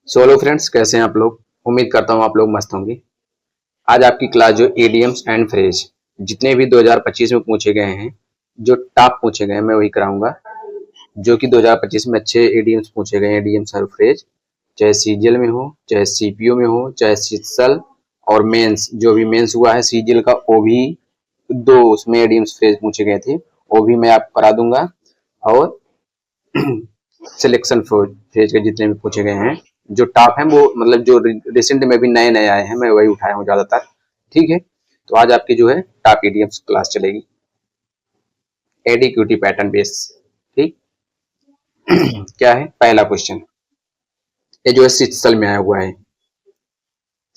So hello friends, कैसे हैं आप लोग। उम्मीद करता हूँ आप लोग मस्त होंगे। आज आपकी क्लास जो एडीएम्स एंड फ्रेज जितने भी 2025 में पूछे गए हैं, जो टॉप पूछे गए हैं, मैं वही कराऊंगा। जो कि 2025 में अच्छे एडीएम्स पूछे गए हैं, एडीएम्स और फ्रेज, चाहे सीजीएल में हो, चाहे सीपीओ में हो, चाहे सीसल और मेंस। जो भी मेंस हुआ है सीजीएल का, वो भी दो उसमें एडीएम्स फ्रेज पूछे गए थे, वो भी मैं आपको करा दूंगा। और सिलेक्शन फेज के जितने भी पूछे गए हैं, जो टॉप हैं, वो मतलब जो रिसेंट में भी नए नए आए हैं, मैं वही उठाया हूँ ज्यादातर। ठीक है, तो आज आपकी जो है टॉप ईडीएम्स क्लास चलेगी, एडीक्यूटी पैटर्न बेस। ठीक। क्या है पहला क्वेश्चन, ये जो है सिटसल में आया हुआ है,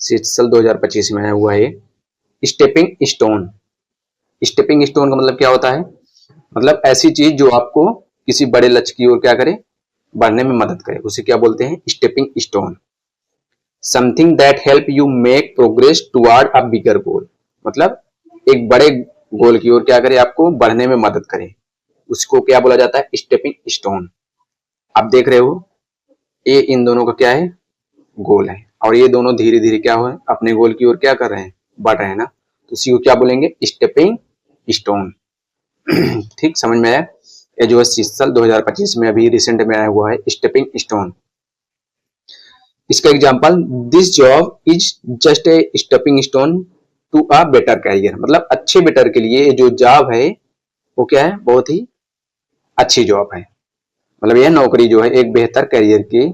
सिटसल 2025 में आया हुआ है। स्टेपिंग स्टोन, स्टेपिंग स्टोन का मतलब क्या होता है? मतलब ऐसी चीज जो आपको किसी बड़े लक्ष्य की ओर क्या करे, बढ़ने में मदद करे, उसे क्या बोलते हैं? Stepping stone. Something that help you make progress toward a bigger goal, मतलब एक बड़े गोल की ओर क्या करे, आपको बढ़ने में मदद करे, उसको क्या बोला जाता है? Stepping stone. आप देख रहे हो, ये इन दोनों का क्या है? गोल है, और ये दोनों धीरे धीरे क्या हो, अपने गोल की ओर क्या कर रहे हैं? बढ़ रहे हैं ना, तो इसी को क्या बोलेंगे? Stepping stone. ठीक, समझ में आया? ये जो है सीसल 2025 में अभी रिसेंट में आया हुआ है, स्टेपिंग स्टोन। इसका example, this job is just a stepping stone to a better career, मतलब अच्छे बेटर के लिए जो जॉब है वो क्या है? बहुत ही अच्छी जॉब है। मतलब यह नौकरी जो है एक बेहतर करियर की,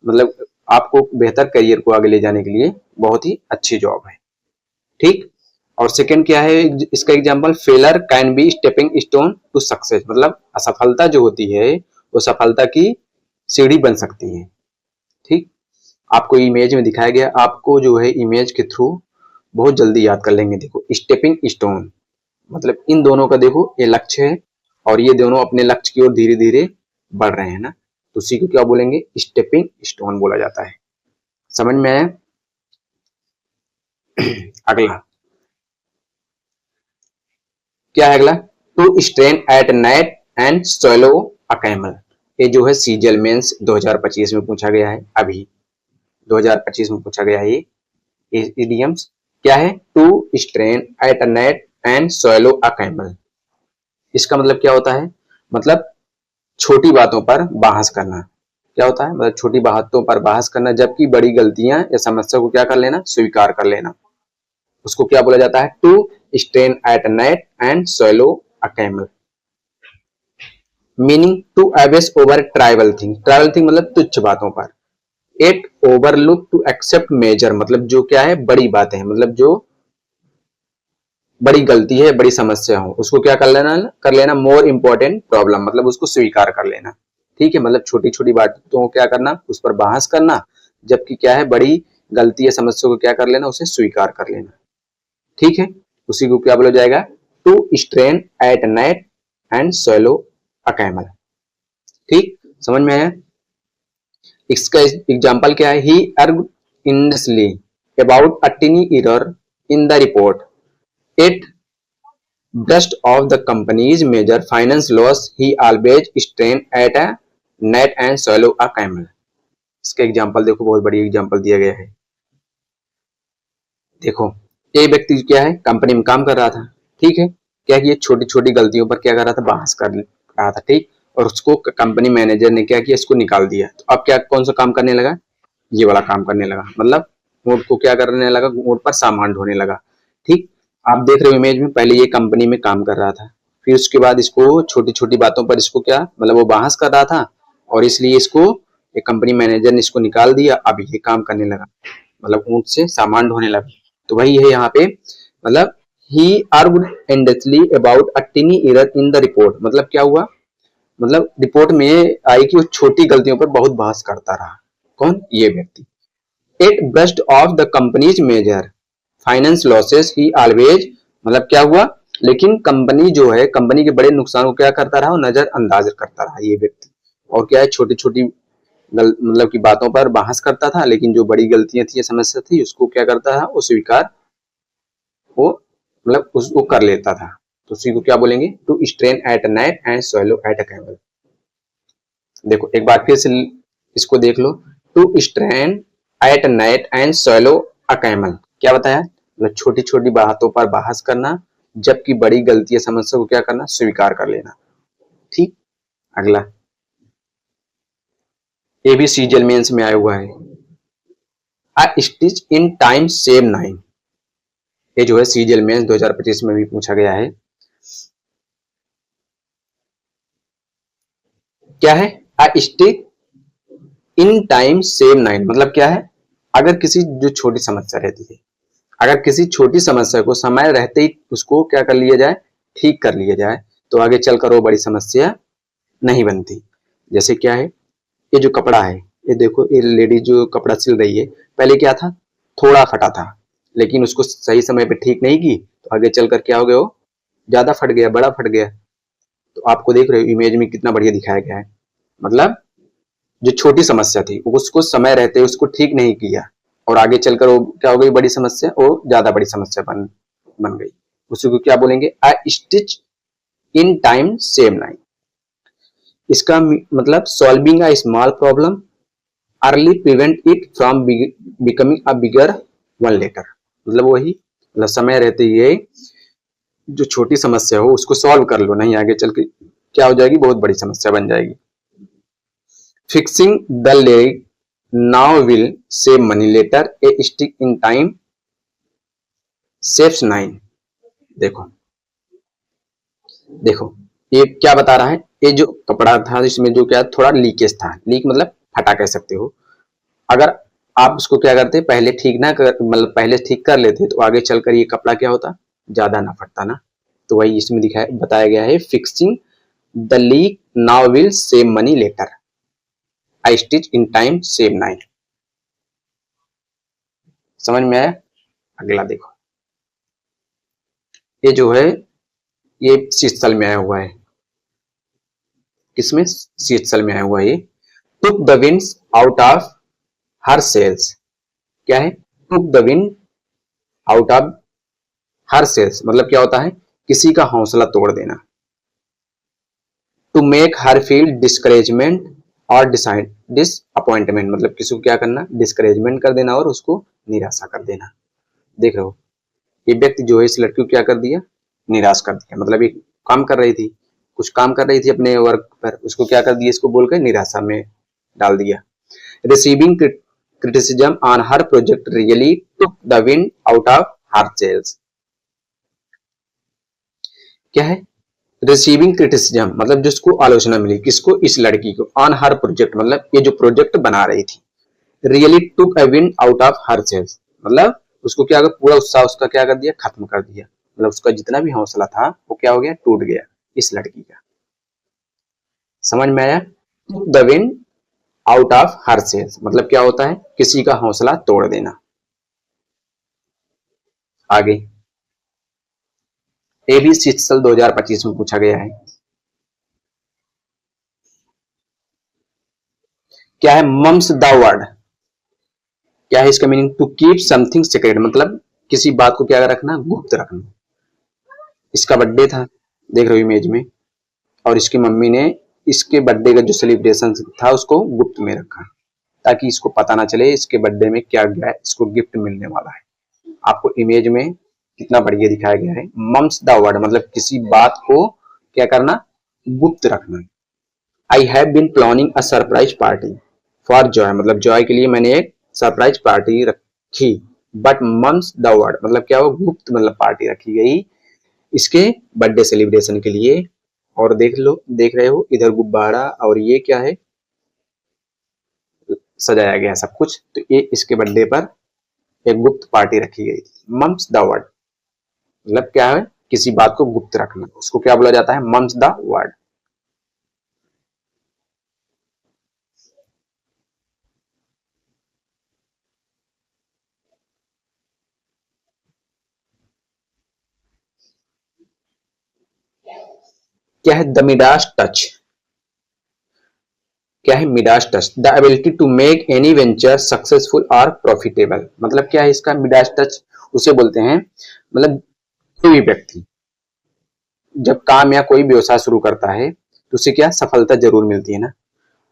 मतलब आपको बेहतर करियर को आगे ले जाने के लिए बहुत ही अच्छी जॉब है। ठीक। और सेकंड क्या है इसका example, failure can be stepping stone to success, मतलब असफलता जो होती है वो सफलता की सीढ़ी बन सकती है। ठीक। आपको इमेज में दिखाया गया, आपको जो है इमेज के थ्रू बहुत जल्दी याद कर लेंगे। देखो स्टेपिंग स्टोन, मतलब इन दोनों का देखो ये लक्ष्य है, और ये दोनों अपने लक्ष्य की ओर धीरे धीरे बढ़ रहे हैं ना, तो उसी को क्या बोलेंगे? स्टेपिंग स्टोन बोला जाता है। समझ में आया? अगला क्या है? अगला, to strain at night and swallow a camel. ये जो है सीजीएल मेंस 2025 में पूछा गया है, अभी 2025 में पूछा गया है। ये इडियम्स क्या है? To strain at night and swallow a camel. इसका मतलब क्या होता है? मतलब छोटी बातों पर बहस करना। क्या होता है? मतलब छोटी बातों पर बहस करना, जबकि बड़ी गलतियां या समस्या को क्या कर लेना? स्वीकार कर लेना, उसको क्या बोला जाता है? To strain at night and swallow a camel. Meaning, to obsess over trivial thing, trivial thing मतलब तुच्छ बातों पर। At overlook to accept major, मतलब जो क्या है? बड़ी बातें हैं, मतलब जो बड़ी गलती है, बड़ी समस्या हो, उसको क्या कर लेना मोर इंपॉर्टेंट प्रॉब्लम, मतलब उसको स्वीकार कर लेना। ठीक है, मतलब छोटी छोटी बातों को क्या करना? उस पर बहस करना, जबकि क्या है? बड़ी गलती या समस्या को क्या कर लेना? उसे स्वीकार कर लेना। ठीक है, उसी को क्या बोला जाएगा? To strain at night and swallow a camel. ठीक, समझ में आया? इसका एग्जाम्पल क्या है? He argued endlessly about a tiny error in the report, it brushed off the company's major finance loss, he always strained at a net and swallow a camel। इसका example देखो, बहुत बड़ी एग्जाम्पल दिया गया है। देखो, ये व्यक्ति क्या है? कंपनी में काम कर रहा था। ठीक है, क्या ये छोटी छोटी गलतियों पर क्या कर रहा था? बहस कर रहा था। ठीक, और उसको कंपनी मैनेजर ने क्या किया? इसको निकाल दिया। तो अब क्या, कौन सा काम करने लगा? ये वाला काम करने लगा, मतलब ऊँट को क्या करने लगा? ऊँट पर सामान ढोने लगा। ठीक, आप देख रहे हो इमेज में, पहले ये कंपनी में काम कर रहा था, फिर उसके बाद इसको छोटी छोटी बातों पर इसको क्या, मतलब वो बहस कर रहा था, और इसलिए इसको एक कंपनी मैनेजर ने इसको निकाल दिया। अब ये काम करने लगा, मतलब ऊँट से सामान ढोने लगा। तो वही है यहाँ पे, मतलब he argued endlessly about a tiny error in the report, मतलब क्या हुआ? मतलब रिपोर्ट में आई कि वो छोटी गलतियों पर बहुत बहस करता रहा। कौन? ये व्यक्ति। It brushed off the company's major finance losses, he always, मतलब क्या हुआ? लेकिन कंपनी जो है, कंपनी के बड़े नुकसान को क्या करता रहा? वो नजरअंदाज करता रहा ये व्यक्ति। और क्या है? छोटी छोटी मतलब की बातों पर बहस करता था, लेकिन जो बड़ी गलतियां थी या समस्या थी उसको क्या करता था? वो स्वीकार, वो मतलब उसको कर लेता था। तो उसी को क्या बोलेंगे? To strain at night and swallow at a camel. देखो एक बार फिर से इसको देख लो, to strain at night and swallow a camel. क्या बताया, मतलब छोटी छोटी बातों पर बहस करना, जबकि बड़ी गलती या समस्या को क्या करना, स्वीकार कर लेना। ठीक, अगला ये भी सीजल मेंस में आया हुआ है। अ स्टिच इन टाइम सेव 9, ये जो है सीजल मेंस 2025 में भी पूछा गया है। क्या है, अ स्टिच इन टाइम सेव 9 मतलब क्या है, अगर किसी जो छोटी समस्या रहती है, अगर किसी छोटी समस्या को समय रहते ही उसको क्या कर लिया जाए, ठीक कर लिया जाए, तो आगे चलकर वो बड़ी समस्या नहीं बनती। जैसे क्या है, ये जो कपड़ा है, ये देखो, ये लेडी जो कपड़ा सिल रही है, पहले क्या था, थोड़ा फटा था, लेकिन उसको सही समय पे ठीक नहीं की तो आगे चलकर क्या हो गया, वो ज्यादा फट गया, बड़ा फट गया। तो आपको देख रहे हो इमेज में कितना बढ़िया दिखाया गया है। मतलब जो छोटी समस्या थी उसको समय रहते उसको ठीक नहीं किया और आगे चलकर वो क्या हो गई, बड़ी समस्या, वो ज्यादा बड़ी समस्या बन गई। उसी को क्या बोलेंगे, a stitch in time save 9। इसका मतलब solving a small problem early prevent it from becoming a bigger one later. मतलब वही, मतलब समय रहते ही जो छोटी समस्या हो उसको सॉल्व कर लो, नहीं आगे चल के क्या हो जाएगी, बहुत बड़ी समस्या बन जाएगी। Fixing the leak now will save money later, a stitch in time saves 9। देखो देखो, ये क्या बता रहा है, ये जो कपड़ा था इसमें जो क्या थोड़ा लीकेज था, लीक मतलब फटा कह सकते हो। अगर आप उसको क्या करते, पहले ठीक ना कर, मतलब पहले ठीक कर लेते तो आगे चलकर ये कपड़ा क्या होता, ज्यादा ना फटता ना। तो वही इसमें दिखाया बताया गया है, fixing the leak now will save money later, a stitch in time save 9। समझ में आया। अगला देखो, ये जो है ये शीतल में आया हुआ है, किसमें, शीतल में आया हुआ है। Took the winds out of her sails. क्या है, took the wind out of her sails मतलब क्या होता है, किसी का हौसला तोड़ देना। To make her feel discouragement और डिसाइड डिसअपॉइंटमेंट मतलब किसी को क्या करना, डिस्करेजमेंट कर देना और उसको निराशा कर देना। देख रहे हो, ये व्यक्ति जो है इस लड़की को क्या कर दिया, निराश कर दिया। मतलब एक काम कर रही थी, कुछ काम कर रही थी अपने वर्क पर, उसको क्या कर दिया, इसको बोलकर निराशा में डाल दिया। Receiving criticism on her project really took the wind out of her sails। क्या है, रिसीविंग क्रिटिसिज्म मतलब जिसको आलोचना मिली, किसको, इस लड़की को, ऑन हर प्रोजेक्ट मतलब ये जो प्रोजेक्ट बना रही थी, really took a wind out of her sails मतलब उसको क्या, पूरा उत्साह उसका क्या कर दिया, खत्म कर दिया। मतलब उसका जितना भी हौसला था वो क्या हो गया, टूट गया इस लड़की का। समझ में आया। Took the wind out of her sails मतलब क्या होता है, किसी का हौसला तोड़ देना। आगे ये भी शीतल 2025 में पूछा गया है। क्या है, मम्स द वर्ड। क्या है इसका meaning, to keep something secret मतलब किसी बात को क्या रखना, गुप्त रखना। इसका बर्थडे था, देख रहे हो इमेज में, और इसकी मम्मी ने इसके बर्थडे का जो सेलिब्रेशन था उसको गुप्त में रखा, ताकि इसको पता ना चले इसके बर्थडे में क्या गया, इसको गिफ्ट मिलने वाला है। आपको इमेज में कितना बढ़िया दिखाया गया है। मम्स द वर्ड मतलब किसी बात को क्या करना, गुप्त रखना। I have been planning a surprise party for Joy मतलब जॉय के लिए मैंने एक सरप्राइज पार्टी रखी, बट मम्स द वर्ड मतलब क्या, वो गुप्त मतलब पार्टी रखी गई इसके बर्थडे सेलिब्रेशन के लिए। और देख लो, देख रहे हो इधर गुब्बारा और ये क्या है, सजाया गया सब कुछ। तो ये इसके बर्थडे पर एक गुप्त पार्टी रखी गई थी। मम्स द वर्ड मतलब क्या है, किसी बात को गुप्त रखना, उसको क्या बोला जाता है, मम्स द वर्ड। क्या है, द मिडास टच। क्या है, Midas touch, the ability to make any venture successful और प्रॉफिटेबल मतलब क्या है इसका, मिडास टच उसे बोलते हैं, मतलब कोई भी व्यक्ति जब काम या कोई व्यवसाय शुरू करता है तो उसे क्या, सफलता जरूर मिलती है ना।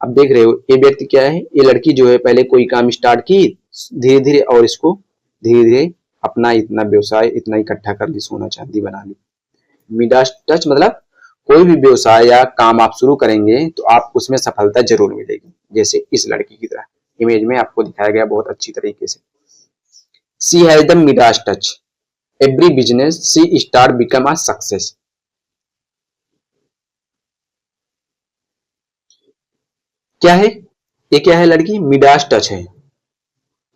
अब देख रहे हो ये व्यक्ति क्या है, ये लड़की जो है पहले कोई काम स्टार्ट की धीरे धीरे और इसको धीरे धीरे अपना इतना व्यवसाय इतना इकट्ठा कर ली, सोना चांदी बना ली। मिडास टच मतलब कोई भी व्यवसाय या काम आप शुरू करेंगे तो आप उसमें सफलता जरूर मिलेगी, जैसे इस लड़की की तरह इमेज में आपको दिखाया गया बहुत अच्छी तरीके से। She has the Midas touch, every business she start become a success. क्या है ये, क्या है लड़की, मिडास टच है,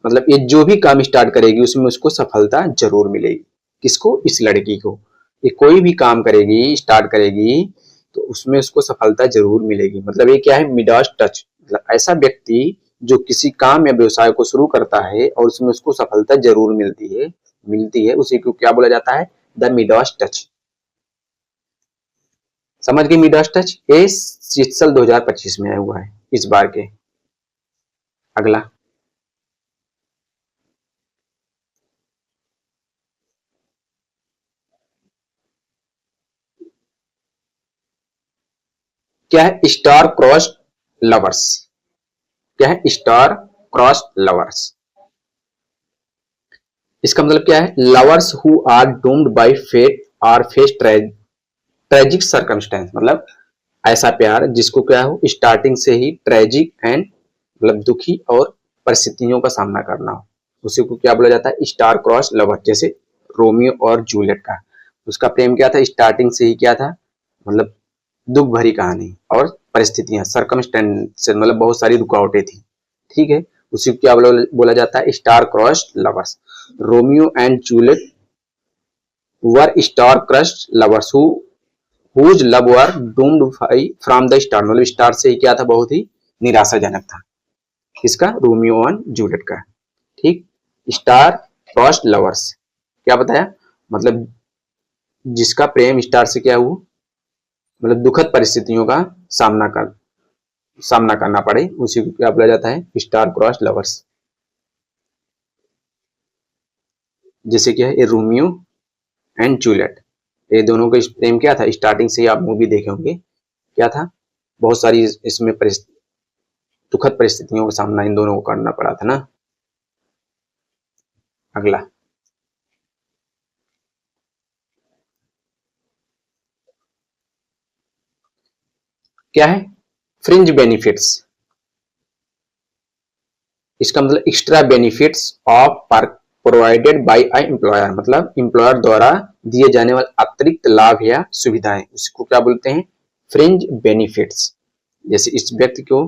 मतलब ये जो भी काम स्टार्ट करेगी उसमें उसको सफलता जरूर मिलेगी। किसको, इस लड़की को। ये कोई भी काम करेगी स्टार्ट करेगी तो उसमें उसको सफलता जरूर मिलेगी। मतलब ये क्या है, मिडास टच, मतलब ऐसा व्यक्ति जो किसी काम या व्यवसाय को शुरू करता है और उसमें उसको सफलता जरूर मिलती है उसी को क्या बोला जाता है, द मिडास टच। समझ गए मिडास टच, ये शीतल 2025 में आया हुआ है इस बार के। अगला क्या है, स्टार क्रॉस लवर्स। क्या है, स्टार क्रॉस लवर्स। इसका मतलब क्या है, lovers who are doomed by fate are face tragic circumstance, मतलब ऐसा प्यार जिसको क्या हो स्टार्टिंग से ही ट्रेजिक एंड मतलब दुखी और परिस्थितियों का सामना करना हो, उसी को क्या बोला जाता है, स्टार क्रॉस लवर। जैसे रोमियो और जूलियट का, उसका प्रेम क्या था, स्टार्टिंग से ही क्या था, मतलब दुख भरी कहानी और परिस्थितियां सर्कमस्टेंस, मतलब बहुत सारी रुकावटें थी। ठीक है, उसी को क्या बोला जाता है, star cross lovers. Romeo and Juliet were star cross lovers whose love were doomed from the star, मतलब स्टार से ही क्या था, बहुत ही निराशाजनक था। किसका, रोमियो एंड जूलियट का। ठीक, स्टार क्रॉस लवर्स क्या बताया, मतलब जिसका प्रेम स्टार से क्या हुआ, मतलब दुखद परिस्थितियों का सामना करना पड़े, उसी को क्या बोला जाता है, स्टार क्रॉस लवर्स। जैसे क्या है, ये रोमियो एंड जूलियट, ये दोनों का प्रेम क्या था, स्टार्टिंग से ही आप मूवी देखे होंगे, क्या था, बहुत सारी इसमें दुखद परिस्थितियों का सामना इन दोनों को करना पड़ा था ना। अगला क्या है, फ्रिंज बेनिफिट्स। इसका मतलब extra benefits of provided by a employer, मतलब एम्प्लॉयर द्वारा दिए जाने वाले अतिरिक्त लाभ या सुविधाएं, उसको क्या बोलते हैं, फ्रिंज बेनिफिट्स। जैसे इस व्यक्ति को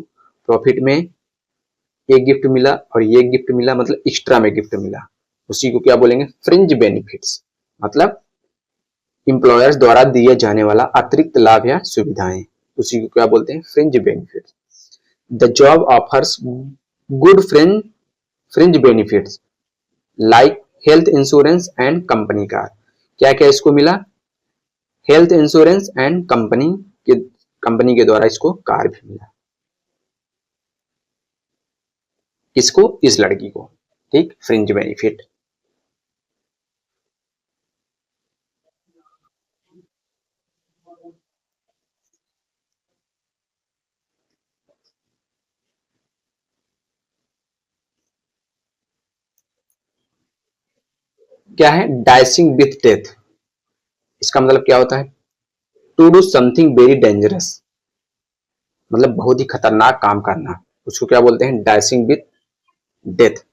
प्रॉफिट में ये गिफ्ट मिला और ये गिफ्ट मिला, मतलब एक्स्ट्रा में गिफ्ट मिला, उसी को क्या बोलेंगे, फ्रिंज बेनिफिट्स। मतलब एम्प्लॉयर्स द्वारा दिए जाने वाला अतिरिक्त लाभ या सुविधाएं, उसी को क्या बोलते हैं, fringe benefits. The job offers good fringe benefits like health insurance and company car. क्या क्या इसको मिला, हेल्थ इंश्योरेंस एंड कंपनी के द्वारा इसको कार भी मिला। किसको, इस लड़की को। ठीक, फ्रिंज बेनिफिट। क्या है, डाइसिंग विथ डेथ। इसका मतलब क्या होता है, to do something very dangerous, मतलब बहुत ही खतरनाक काम करना, उसको क्या बोलते हैं, डाइसिंग विथ डेथ।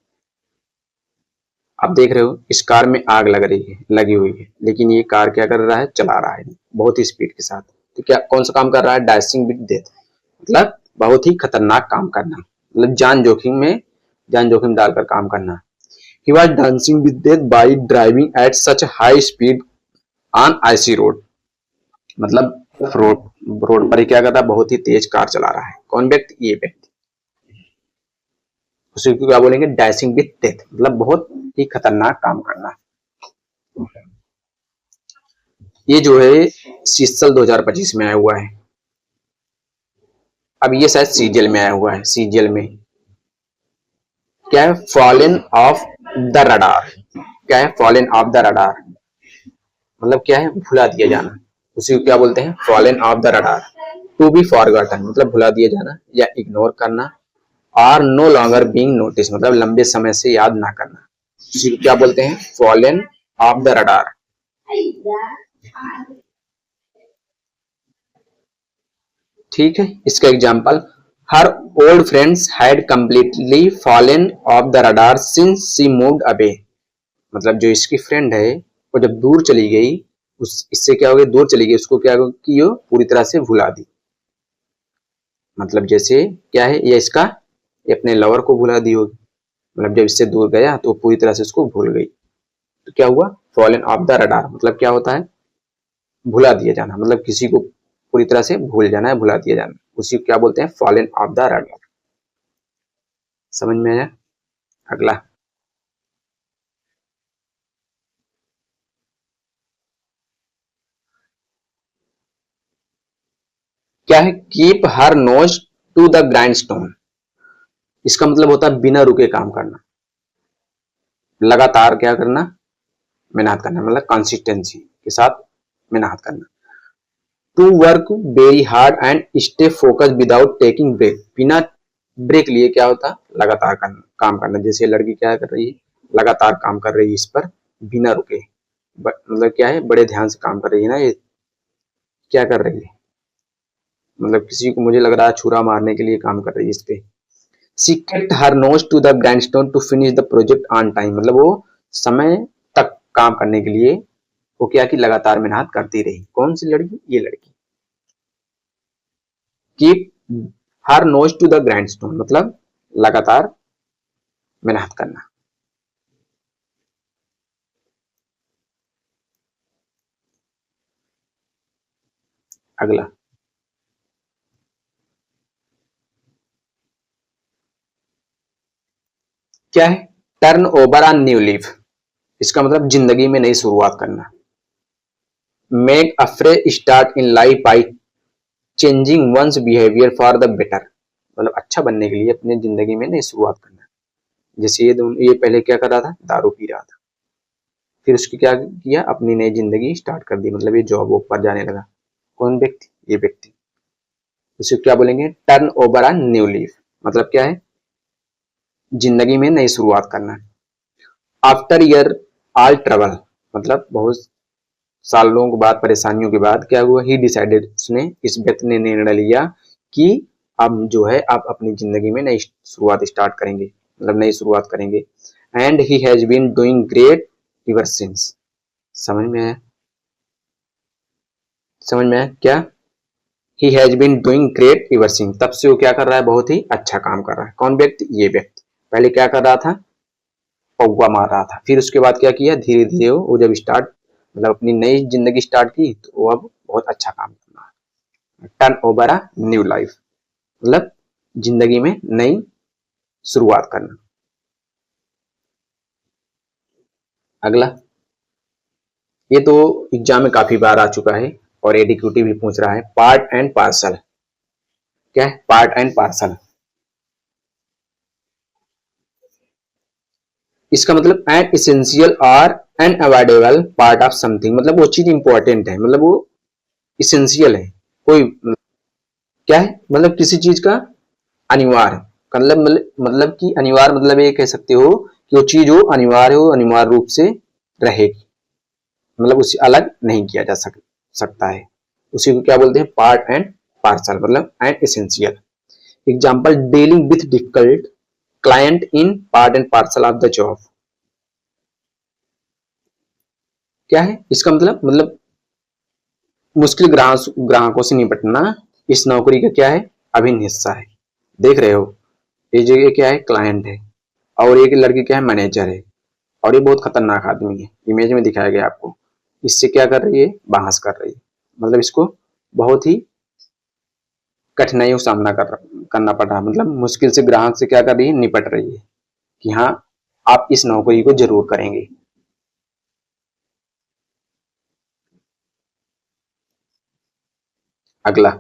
आप देख रहे हो इस कार में आग लगी हुई है, लेकिन ये कार क्या कर रहा है, चला रहा है बहुत ही स्पीड के साथ। तो क्या कौन सा काम कर रहा है, डाइसिंग विथ डेथ, मतलब बहुत ही खतरनाक काम करना, मतलब जान जोखिम डालकर काम करना। He was dancing with death by driving at such high speed on IC road, मतलब रोड पर ही क्या करता है, बहुत ही तेज कार चला रहा है। कौन व्यक्ति, ये व्यक्ति, उसी को क्या बोलेंगे, डैशिंग विथ डेथ, मतलब बहुत ही खतरनाक काम करना। ये जो है शीतल 2025 में आया हुआ है। अब ये शायद सीजीएल में आया हुआ है, सीजीएल में क्या है, फॉलन ऑफ द रडार। क्या है, फॉलन ऑफ द रडार, मतलब क्या है, भुला दिया जाना, उसी को क्या बोलते हैं, fallen off the radar. To be forgotten मतलब भुला दिया जाना या इग्नोर करना, और नो लॉन्गर बीइंग नोटिस मतलब लंबे समय से याद ना करना, इसी को क्या बोलते हैं, फॉलन ऑफ द रडार। ठीक है, इसका example, her old friends had completely fallen off the radar since she moved away, मतलब जो इसकी फ्रेंड है वो जब दूर चली गई, उस इससे क्या हो गया, दूर चली गई, उसको क्या की हो, पूरी तरह से भुला दी। मतलब जैसे क्या है, ये इसका ये अपने लवर को भुला दी होगी, मतलब जब इससे दूर गया तो पूरी तरह से उसको भूल गई, तो क्या हुआ, फॉलन ऑफ द रडार मतलब क्या होता है, भुला दिया जाना, मतलब किसी को पूरी तरह से भूल जाना है, भुला दिया जाना, उसी को क्या बोलते हैं, फॉलन ऑफ द रडार। समझ में आया? अगला क्या है, keep her nose to the grindstone, इसका मतलब होता है बिना रुके काम करना, लगातार क्या करना, मेहनत करना, मतलब कंसिस्टेंसी के साथ मेहनत करना। To work very hard and stay focus without taking break, बिना ब्रेक लिए क्या होता, लगातार करना, काम करना, जैसे लड़की क्या कर रही है, लगातार काम कर रही है इस पर बिना रुके, मतलब क्या है, बड़े ध्यान से काम कर रही है ना, ये क्या कर रही है, मतलब किसी को मुझे लग रहा है छुरा मारने के लिए काम कर रही है इस पे। She kept her nose to the grindstone to finish the project on time, मतलब वो समय तक काम करने के लिए वो क्या की लगातार मेहनत करती रही। कौन सी लड़की, ये लड़की। Keep her nose to the grindstone मतलब लगातार मेहनत करना। अगला क्या है, turn over on new leaf, इसका मतलब जिंदगी में नई शुरुआत करना। Make a fresh start in life by changing one's behaviour for the better, मतलब अच्छा बनने के लिए अपनी जिंदगी में नई शुरुआत करना। जैसे ये पहले क्या कर रहा था, दारू पी रहा था, फिर उसकी क्या किया, अपनी नई जिंदगी स्टार्ट कर दी, मतलब ये जॉब वॉब पर जाने लगा। कौन व्यक्ति, ये व्यक्ति, उसे क्या बोलेंगे, turn over on new leaf, मतलब क्या है, जिंदगी में नई शुरुआत करना। आफ्टर ईयर ऑल ट्रबल, मतलब बहुत सालों के बाद, परेशानियों के बाद क्या हुआ, ही डिसाइडेड, उसने, इस व्यक्ति ने निर्णय लिया कि अब जो है आप अपनी जिंदगी में नई शुरुआत स्टार्ट करेंगे, मतलब नई शुरुआत करेंगे। And he has been doing great ever since, समझ में आया? समझ में आया क्या, he has been doing great ever since, तब से वो क्या कर रहा है, बहुत ही अच्छा काम कर रहा है। कौन व्यक्ति, ये व्यक्ति पहले क्या कर रहा था, पौवा मार रहा था, फिर उसके बाद क्या किया, धीरे धीरे वो जब स्टार्ट, मतलब अपनी नई जिंदगी स्टार्ट की, तो वो अब बहुत अच्छा काम कर रहा है। Turn over a new life मतलब जिंदगी में नई शुरुआत करना। अगला, ये तो एग्जाम में काफी बार आ चुका है और एडीक्यूटी भी पूछ रहा है, पार्ट एंड पार्सल। क्या है पार्ट एंड पार्सल, इसका मतलब एन इसेंशियल और अनअवॉइडेबल पार्ट ऑफ समथिंग, मतलब वो चीज इंपॉर्टेंट है, मतलब वो इसेंशियल है, कोई क्या है, मतलब किसी चीज का अनिवार्य, मतलब कि अनिवार्य मतलब ये कह सकते हो कि वो चीज हो अनिवार्य हो, अनिवार्य रूप से रहेगी, मतलब उससे अलग नहीं किया जा सकता है, उसी को क्या बोलते हैं, पार्ट एंड पार्सल, मतलब and essential. Example, dealing with difficult client in part and parcel of the job. क्या है इसका मतलब मुश्किल ग्राहकों से निपटना इस नौकरी का क्या है, अभिन्न हिस्सा है। देख रहे हो, ये जगह क्या है, क्लाइंट है, और एक लड़की क्या है, मैनेजर है, और ये बहुत खतरनाक आदमी है, इमेज में दिखाया गया आपको, इससे क्या कर रही है, बहस कर रही है, मतलब इसको बहुत ही कठिनाइयों का सामना करना पड़ रहा है, मतलब मुश्किल से ग्राहक से क्या कर रही है, निपट रही है कि हाँ आप इस नौकरी को जरूर करेंगे। अगला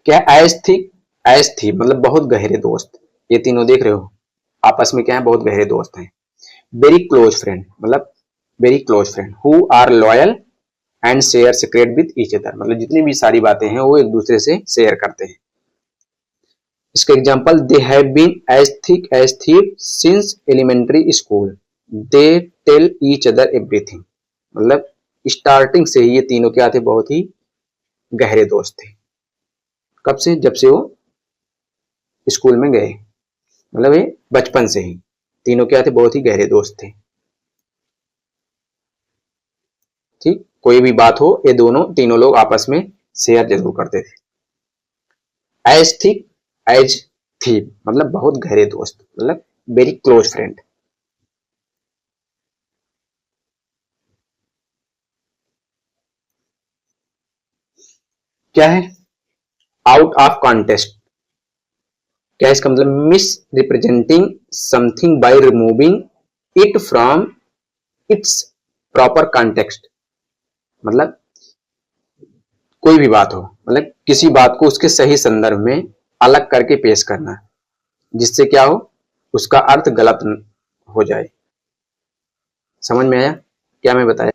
क्या, ऐस थी मतलब बहुत गहरे दोस्त, ये तीनों देख रहे हो आपस में क्या है, बहुत गहरे दोस्त हैं। वेरी क्लोज फ्रेंड मतलब very close friend who are loyal and share secret with each other, मतलब जितनी भी सारी बातें हैं वो एक दूसरे से शेयर करते हैं। इसका example, they have been as thick as thieves since elementary school, they tell each other everything, मतलब स्टार्टिंग से ही ये तीनों क्या थे, बहुत ही गहरे दोस्त थे। कब से? जब से वो स्कूल में गए, मतलब ये बचपन से ही तीनों क्या थे, बहुत ही गहरे दोस्त थे। ठीक, कोई भी बात हो ये दोनों तीनों लोग आपस में शेयर जरूर करते थे। एज थिक एज थीव, मतलब बहुत गहरे दोस्त, मतलब वेरी क्लोज फ्रेंड। क्या है? आउट ऑफ कॉन्टेक्स्ट, क्या है इसका मतलब? Miss representing something by removing it from its proper context, मतलब कोई भी बात हो, मतलब किसी बात को उसके सही संदर्भ में अलग करके पेश करना, जिससे क्या हो, उसका अर्थ गलत हो जाए। समझ में आया क्या मैं बताया?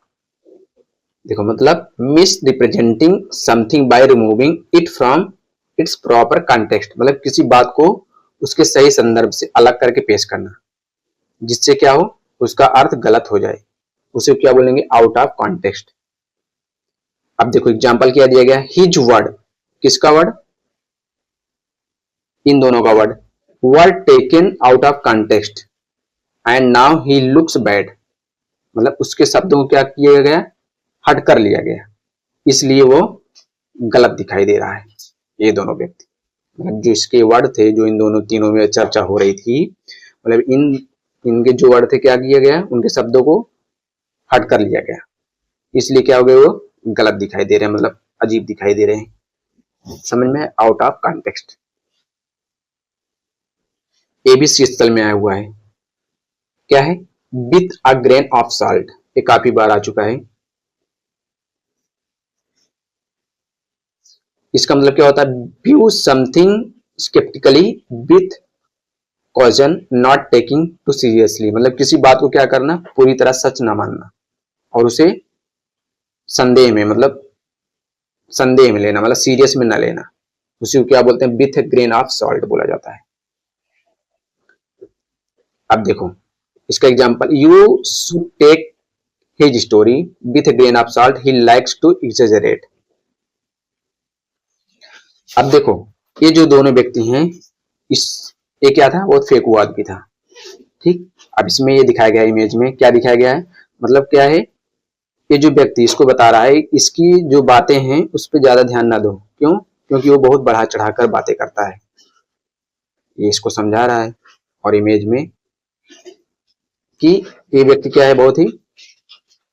देखो, मतलब miss representing something by removing it from its proper context, मतलब किसी बात को उसके सही संदर्भ से अलग करके पेश करना, जिससे क्या हो, उसका अर्थ गलत हो जाए, उसे क्या बोलेंगे? Out of context. अब देखो एग्जांपल क्या दिया गया, हिज वर्ड, किसका वर्ड? इन दोनों का word, were taken out of context and now he looks bad, मतलब उसके शब्दों को क्या किया गया? हट कर लिया गया, इसलिए वो गलत दिखाई दे रहा है। ये दोनों व्यक्ति, मतलब जो इसके वर्ड थे, जो इन दोनों तीनों में चर्चा हो रही थी, मतलब इनके जो वर्ड थे क्या किया गया? उनके शब्दों को हट कर लिया गया, इसलिए क्या हो गए? वो गलत दिखाई दे रहे हैं, मतलब अजीब दिखाई दे रहे हैं। समझ में? Out of context. ए भी शीतल में आया हुआ है, क्या है? With a grain of salt, ये काफी बार आ चुका है। इसका मतलब क्या होता है? View something sceptically with caution not taking too seriously, मतलब किसी बात को क्या करना? पूरी तरह सच ना मानना और उसे संदेह में, मतलब संदेह में लेना, मतलब सीरियस में ना लेना, उसी को क्या बोलते हैं? विथ ग्रेन ऑफ सॉल्ट बोला जाता है। अब देखो इसका example, you should take his story with grain of salt, he likes to exaggerate. अब देखो ये जो दोनों व्यक्ति हैं, इस ये क्या था? वो फेकुवाद भी था। ठीक, अब इसमें ये दिखाया गया, इमेज में क्या दिखाया गया है, मतलब क्या है? ये जो व्यक्ति इसको बता रहा है, इसकी जो बातें हैं उस पर ज्यादा ध्यान ना दो। क्यों? क्योंकि वो बहुत बढ़ा चढ़ाकर बातें करता है, ये इसको समझा रहा है। और इमेज में कि ये व्यक्ति क्या है? बहुत ही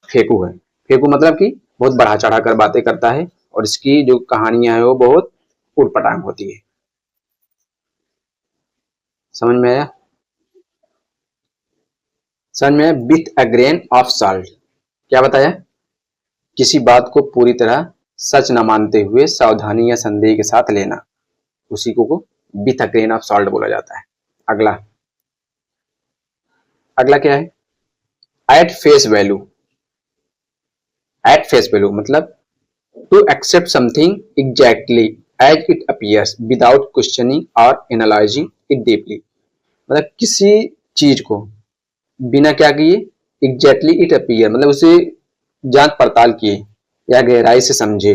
फेकू है। फेकू मतलब कि बहुत बढ़ा चढ़ाकर बातें करता है और इसकी जो कहानियां है वो बहुत उटपटांग होती है। समझ में आया? समझ में आया? With a grain of salt, क्या बताया? किसी बात को पूरी तरह सच न मानते हुए सावधानी या संदेह के साथ लेना, उसी को with a grain of salt बोला जाता है। अगला अगला क्या है? At face value. At face value मतलब to accept something exactly as it appears without questioning और एनालाइजिंग इट डीपली, मतलब किसी चीज को बिना क्या किए? एग्जैक्टली इट अपीयर, मतलब उसे जांच पड़ताल किए या गहराई से समझे,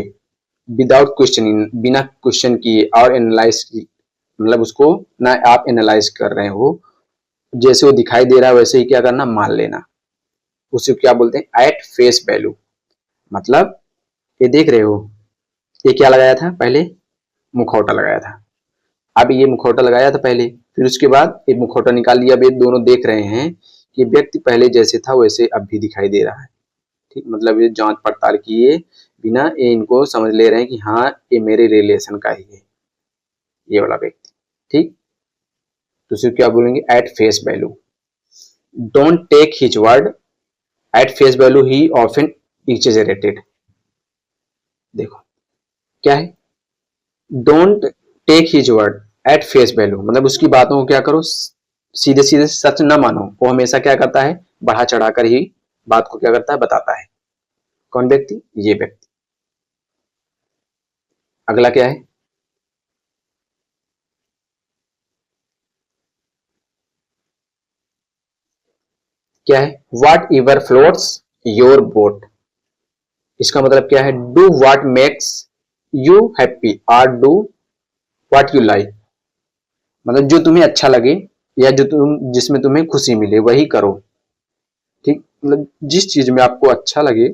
विदाउट क्वेश्चनिंग, बिना क्वेश्चन किए, और एनालाइज की, मतलब उसको ना आप एनालाइज कर रहे हो, जैसे वो दिखाई दे रहा है वैसे ही क्या करना? मान लेना, उसे क्या बोलते हैं? At face value. मतलब ये देख रहे हो, ये क्या लगाया था? पहले मुखौटा लगाया था। अब ये मुखौटा लगाया था पहले, फिर उसके बाद ये मुखौटा निकाल लिया। अब ये दोनों देख रहे हैं कि व्यक्ति पहले जैसे था वैसे अब भी दिखाई दे रहा है। ठीक, मतलब ये जांच पड़ताल किए बिना ये इनको समझ ले रहे हैं कि हाँ ये मेरे रिलेशन का ही है, ये वाला व्यक्ति। ठीक, तो सिर्फ क्या बोलेंगे? At face value. Don't take his word at face value, he often exaggerated. देखो क्या है? Don't take his word at face value, मतलब उसकी बातों को क्या करो? सीधे सीधे सच न मानो। वो हमेशा क्या करता है? बढ़ा चढ़ाकर ही बात को क्या करता है? बताता है। कौन व्यक्ति? ये व्यक्ति। अगला क्या है? क्या है? What ever floats your boat. इसका मतलब क्या है? Do what makes you happy और डू व्हाट यू लाइक। मतलब जो तुम्हें अच्छा लगे या जो जिसमें तुम्हें खुशी मिले वही करो। ठीक, मतलब जिस चीज में आपको अच्छा लगे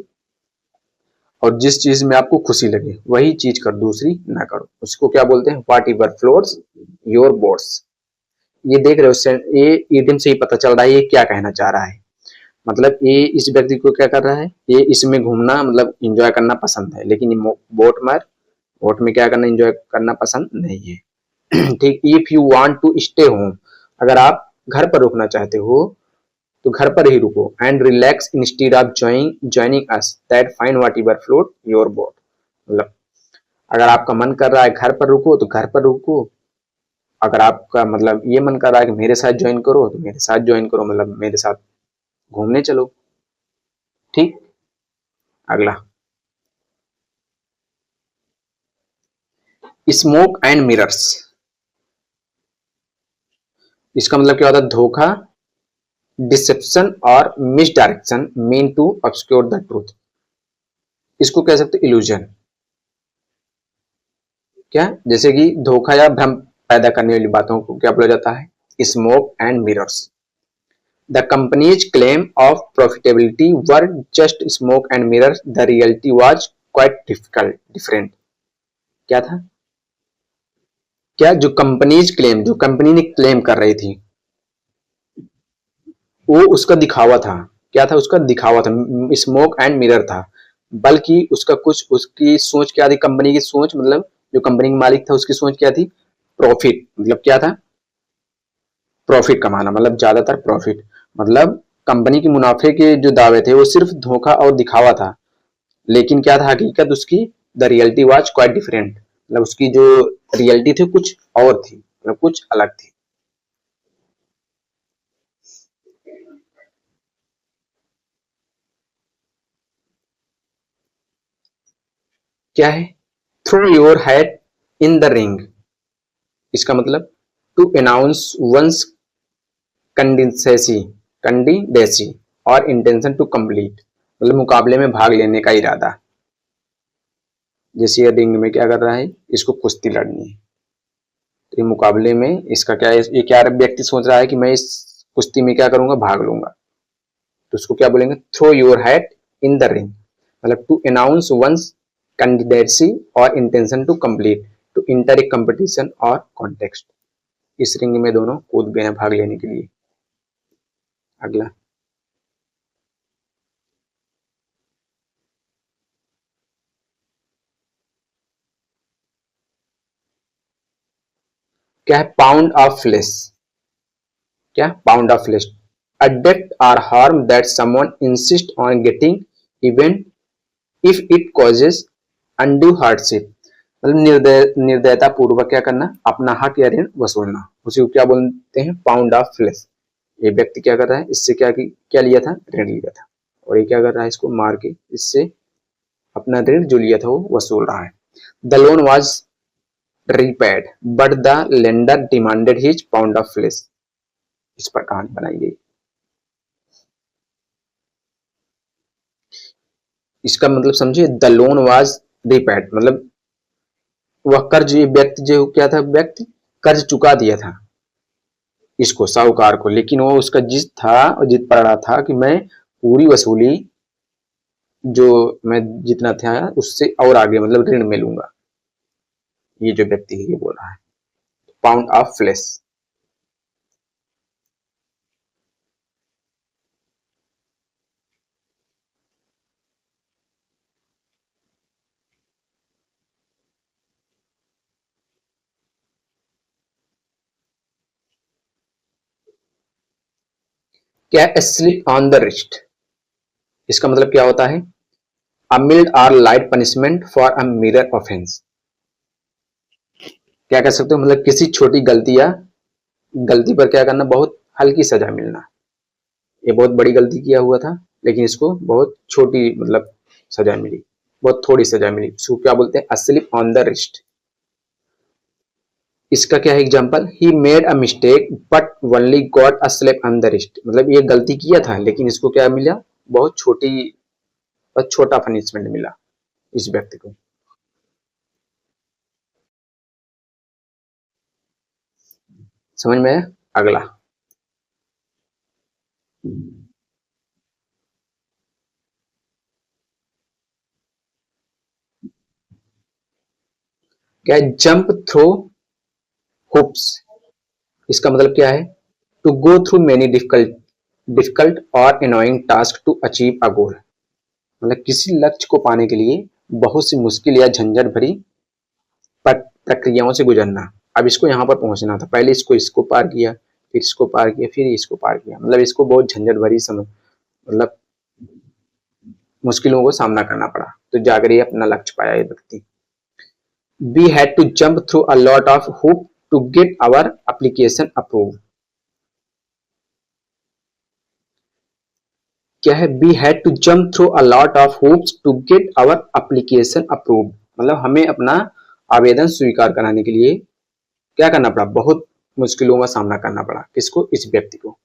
और जिस चीज में आपको खुशी लगे वही चीज कर, दूसरी ना करो। उसको क्या बोलते हैं? What ever floats your boats. ये देख रहे हो, ये इडियम से ही पता चल रहा है ये क्या कहना चाह रहा है। मतलब ये इस व्यक्ति को क्या कर रहा है, ये इसमें घूमना मतलब एंजॉय करना पसंद है, लेकिन ये बोट में क्या करना, एंजॉय करना पसंद नहीं है। ठीक, if you want to stay home, अगर आप घर पर रुकना चाहते हो तो घर पर ही रुको। And relax instead of joining us that fine what ever float your boat. मतलब अगर आपका मन कर रहा है घर पर रुको तो घर पर रुको, अगर आपका मतलब ये मन कर रहा है कि मेरे साथ ज्वाइन करो तो मेरे साथ ज्वाइन करो, मतलब मेरे साथ घूमने चलो। ठीक, अगला, स्मोक एंड मिरर्स। इसका मतलब क्या होता है? धोखा, डिसेप्शन और misdirection mean to obscure the truth. इसको कह सकते इल्यूजन। क्या? जैसे कि धोखा या भ्रम पैदा करने वाली बातों को क्या बोला जाता है? Smoke and mirrors. The companies claim of profitability were just smoke and mirrors, the reality was quite different. क्या था? क्या जो कंपनी ने क्लेम कर रही थी वो उसका दिखावा था। क्या था? उसका दिखावा था, स्मोक एंड मिरर था। बल्कि उसका कुछ, उसकी सोच क्या थी, कंपनी की सोच, मतलब जो कंपनी का मालिक था उसकी सोच क्या थी? प्रॉफिट। मतलब क्या था? प्रॉफिट कमाना, मतलब ज्यादातर प्रॉफिट। मतलब कंपनी के मुनाफे के जो दावे थे वो सिर्फ धोखा और दिखावा था, लेकिन क्या था हकीकत उसकी? The reality was quite different. मतलब उसकी जो रियलिटी थी कुछ और थी, मतलब कुछ अलग थी। क्या है? Throw your hat in the ring. इसका मतलब टू अनाउंस वंस कैंडिडेसी और इंटेंशन टू कंप्लीट। मतलब मुकाबले में भाग लेने का इरादा। जैसे ये रिंग में क्या कर रहा है, इसको कुश्ती लड़नी है, तो ये मुकाबले में इसका क्या है, ये क्या व्यक्ति सोच रहा है कि मैं इस कुश्ती में क्या करूंगा, भाग लूंगा। तो उसको क्या बोलेंगे? Throw your hat in the ring. मतलब टू अनाउंस वंस कैंडिडेसी और intention to compete, to enter a competition और कॉन्टेक्स्ट। इस रिंग में दोनों कूद गए हैं भाग लेने के लिए। अगला, क्या है? Pound of flesh. क्या? Pound of flesh, a debt or harm that someone insists on getting even if it causes undue hardship। मतलब निर्दयता पूर्वक क्या करना, अपना हक या ऋण वसूलना, उसी को क्या बोलते हैं? Pound of flesh. ये व्यक्ति क्या कर रहा है, इससे क्या लिया था? ऋण लिया था, और ये क्या कर रहा है? इसको मार के इससे अपना ऋण जो लिया था वो वसूल रहा है। The loan was repaid but the lender demanded his pound of flesh। इस पर कहानी बनाई गई। इसका मतलब समझिए, द लोन वाज रिपेड, मतलब वह कर्ज, ये व्यक्ति जो क्या था, व्यक्ति कर्ज चुका दिया था इसको, साहूकार को, लेकिन वो उसका जिद था और जिद पड़ रहा था कि मैं पूरी वसूली जो मैं जितना था उससे और आगे मतलब ऋण में लूंगा। ये जो व्यक्ति है ये बोल रहा है। Pound of flesh. क्या? Slip on the wrist. इसका मतलब क्या होता है? अ मिल्ड और light punishment for a minor offence. क्या कह सकते हो? मतलब किसी छोटी गलती या गलती पर क्या करना, बहुत हल्की सजा मिलना। ये बहुत बड़ी गलती किया हुआ था लेकिन इसको बहुत छोटी मतलब सजा मिली, बहुत थोड़ी सजा मिली, उसको क्या बोलते हैं, अ स्लिप ऑन द रिस्ट। इसका क्या है example, he made a mistake but only got a slip on the wrist, मतलब ये गलती किया था लेकिन इसको क्या मिला, बहुत छोटी, बहुत छोटा पनिशमेंट मिला इस व्यक्ति को। समझ में आया? अगला क्या है, जंप थ्रो हुप्स, इसका मतलब क्या है, to go through many difficult और annoying task to achieve a goal, मतलब किसी लक्ष्य को पाने के लिए बहुत सी मुश्किल या झंझट भरी प्रक्रियाओं से गुजरना। अब इसको यहाँ पर पहुंचना था, पहले इसको पार किया, फिर इसको पार किया, फिर इसको पार किया, मतलब इसको बहुत झंझट भरी समय, मतलब मुश्किलों को सामना करना पड़ा, तो जाकर ये अपना लक्ष्य पाया ये व्यक्ति। We had to jump through a lot of hoops to get our application approved. क्या है, we had to jump through a lot of hoops to get our application approved, मतलब हमें अपना आवेदन स्वीकार कराने के लिए क्या करना पड़ा, बहुत मुश्किलों का सामना करना पड़ा, किसको, इस व्यक्ति को।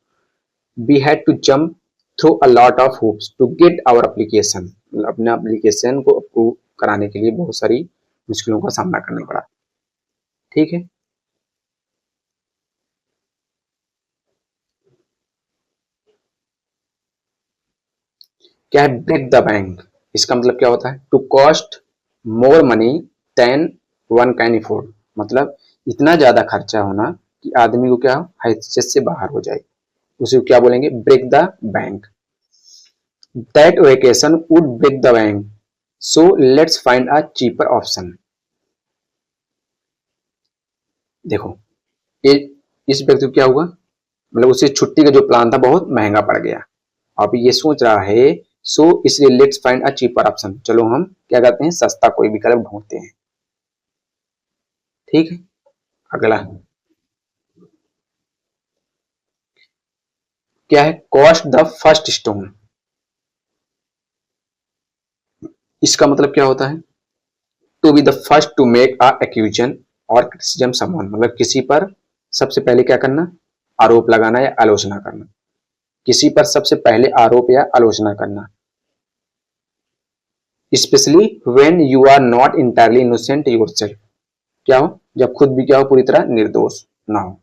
We had to jump through a lot of hoops to get our application, मतलब अपने एप्लीकेशन को अप्रूव कराने के लिए बहुत सारी मुश्किलों का सामना करना पड़ा। ठीक है, क्या है, ब्रेक द बैंक, इसका मतलब क्या होता है, to cost more money than one can afford, मतलब इतना ज्यादा खर्चा होना कि आदमी को क्या हैसियत से बाहर हो जाए, उसे क्या बोलेंगे, break the bank. That vacation would break the bank, so let's find a cheaper option. देखो, ये इस व्यक्ति को क्या हुआ, मतलब उसे छुट्टी का जो प्लान था बहुत महंगा पड़ गया, अब ये सोच रहा है, सो इसलिए let's find a cheaper option, चलो हम क्या करते हैं, सस्ता कोई विकल्प ढूंढते हैं। ठीक है, अगला क्या है, कॉस्ट द फर्स्ट स्टोन, इसका मतलब क्या होता है, to be the first to make a accusation और क्रिटिसिज्म समवन, मतलब किसी पर सबसे पहले क्या करना, आरोप लगाना या आलोचना करना, किसी पर सबसे पहले आरोप या आलोचना करना, specially when you are not entirely innocent yourself, क्या हो, जब खुद भी क्या हो, पूरी तरह निर्दोष ना हो,